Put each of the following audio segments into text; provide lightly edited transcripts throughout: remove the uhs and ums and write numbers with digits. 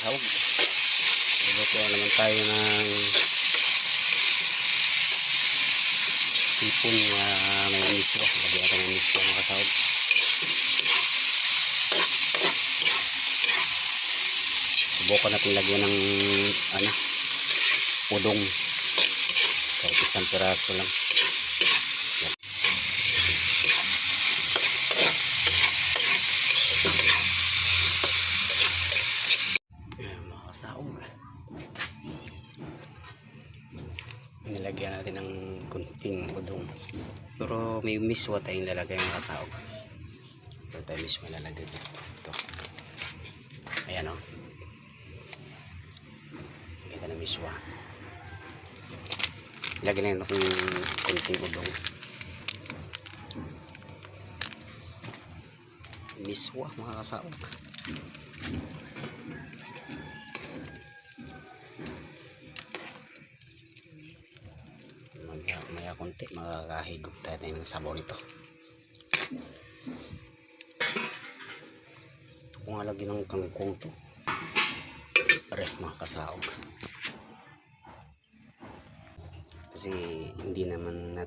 kasawag. Luto naman tayo ng sipon na may miswa. Lagyan natin ng miswa mga kasawag. Subukan natin lagyan ng udong. Kahit isang piraso lang. Mga kasawag. Nilagyan natin ng kunting udong. Pero may miswa tayong lalagay mga kasawag. Ito tayo miswa lalagay dito. Ito. Ayan o. Kita na miswa. Lagyan natin ng kunting udong. Miswa mga kasawag. Maya konti makakahigop tayo ng sabaw nito. Ito kung alagin ng kangkong to. Ref mga kasawag. Kasi hindi naman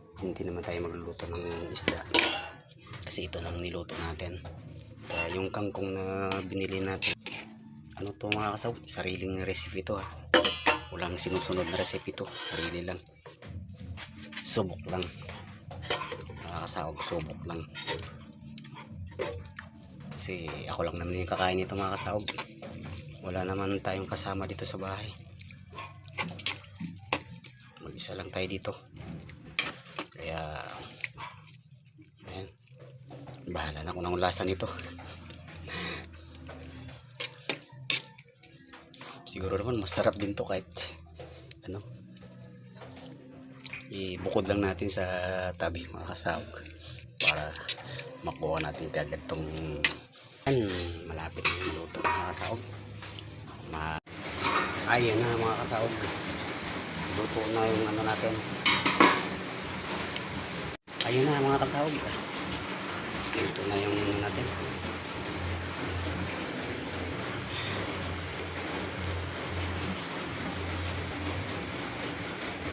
tayo magluluto ng isda. Kasi ito nang niluto natin. Yung kangkong na binili natin, ano to mga kasawag, sariling recipe to ha. Walang sinusunod na recipe to, sarili lang. Subok lang mga kasawag, subok lang. Kasi ako lang naman yung kakain nito mga kasawag. Wala naman tayong kasama dito sa bahay. Mag-isa lang tayo dito. Kaya ayan, bahala na kung anong lasa nito. Siguro naman masarap din to kahit ibukod lang natin sa tabi mga kasawag para makuha natin kagad tong malapit na luto mga kasawag. Ayan na mga kasawag, luto na yung natin. Ayun na mga kasawag, luto na yung natin.